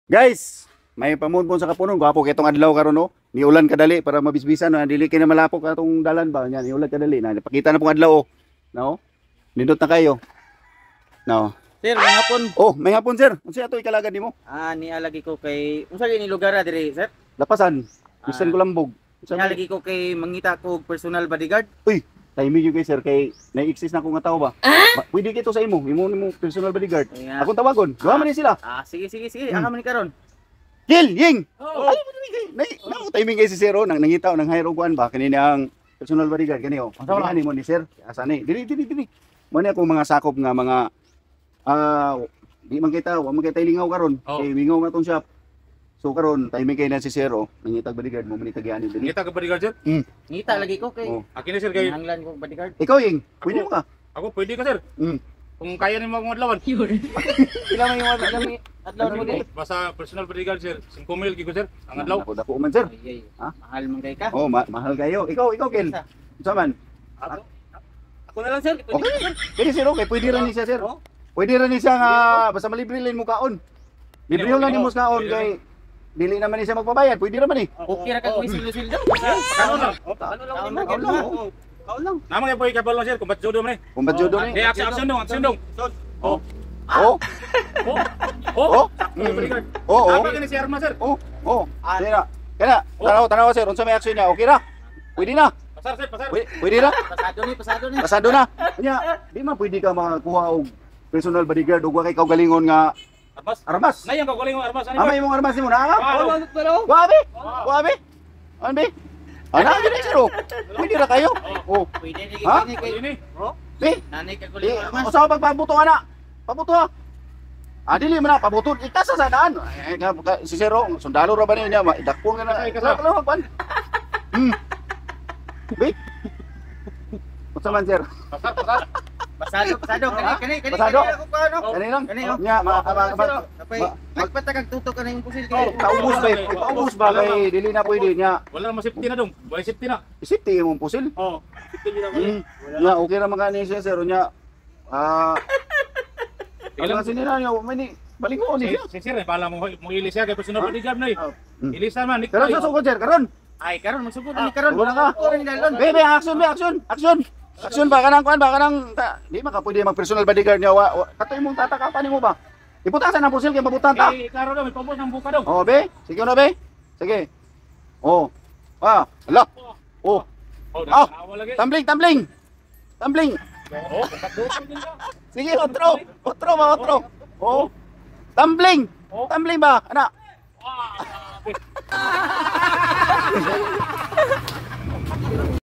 Guys, may pamunpon sa kapunon. Gwapo kitong adlaw karon no. Niulan kadali para mabisbisan no. Dili kay na malapok atong dalan ba. Yan, niulan kadali na. Pakita na pong adlaw oh. No? Nindot na kayo. No. Sir, may hapon. Oh, may hapon sir. Unsa ato ikalagad nimo? Nialagi ko kay unsa ni lugar diri, sir? Lapasan. Bisan ko lambog. Nialagi ko kay mangita ko personal bodyguard. Uy, timing yun kay sir kay na-exist na ko nga tao ba? Pwede kito sa imo nimo personal bodyguard. Yeah. Akong tawagon. Gawa man ni sila. Sige. Aka man ni karon. Gil, ying. Oh. Ay, na timing kay si sir oh, nang nangita nang hire og kuan ba kanini ang personal bodyguard kani oh. Asa man mo ni sir? Asa ni? Dili. Mo ni ako mga sakop nga mga di man kita, wa man kita lingaw karon. Kay wingaw nga tong shop. So karon timing kay na si sir oh, nangitag bodyguard mo man tagiani dili. Ngita ka bodyguard sir? Ngita lagi ko kay Oh. Akin na sir kay hanglan ko bodyguard. Ikaw ying, pwede mo ka. ako pwede ka sir. Kung kaya nimo akong adlawan. Pila may adlaw mo diri? Basta personal bodyguard sir. 5 mil gigo sir. Ang adlaw. Dako man sir. Ay, Ha? mahal man kay ka. Oh, mahal kayo. Ikaw Gil. Unsa man? Ako na lang sir. Okay. Pwede sir, okay. Pwede rin ni siya sir. Pwede rin ni siya nga basta malibre lang mo kaon. Libre lang ni mo kaon kay dili naman ni siya magpabayad. Pwede naman eh. Okay ra ka kung isil-isil daw. Ano lang? Kaon lang. Kaon lang. Namang yung boy kabalo sir kung ba't judo man eh. Kumbat judo ni. Di action dong. Oh. Oh. Oh. Bodyguard. Oh. Apa kini si Arma sir? Oh. Kaya tanaw sir, unsa may action niya? Okay ra? Pwede na. Pasar sir, pasar. Pwede na. Pasado ni. Pasado na. Kanya, di man pwede ka makakuha og personal bodyguard ug wa kay kaugalingon nga armas. Nay ang kaguling mo armas ani. Amay mong armas nimo na. Pero Wabi. Anbi. Ana gid sir. Pwede ra kayo. Oh. pwede ni Ha? kay Ini. Be. nanay ka guling naman. Usaw pagpabuto ana. Pabuto ha. Dili man na pabuto. Ikasa sa daan. Si Sero, sundalo ra ba niya? Dakpon ka na. Kala pan. Be. Unsa man sir? Pasar. Pasado kani. Pasado? Ako Kani lang. Kani, oh. Nya Magpatakag tutok ka na yung pusil Oh, paubos ba? Paubos ba kay dili na pwede nya. Wala na safety na dong. Wala safety na. Isipti imong pusil. Oh. Safety na Nya okay ra man kani siya sir nya. Ilang sinira niya may balingon niya. Si sir, pala mo ilis siya kay personal bodyguard na eh. Ilisan man. Pero sa sugod sir karon. Ay karon magsugod ni karon. Wala ka. Oren dalon. Be, action ba kanang kuan ba kanang di man ka pwede mag personal bodyguard niya katoy mong tatakapan nimo ba? Iputasan ang pusil kay mabutan ta. Eh, karo daw, may pabos ng buka daw. Oh, be. Sige no be. Sige. Oh. Hala. Oh. Oh, Ah! nakawa lagi. Tumbling. Oh, kapatid din ka. Sige, otro. Oh. Tumbling ba? Ana. Ah,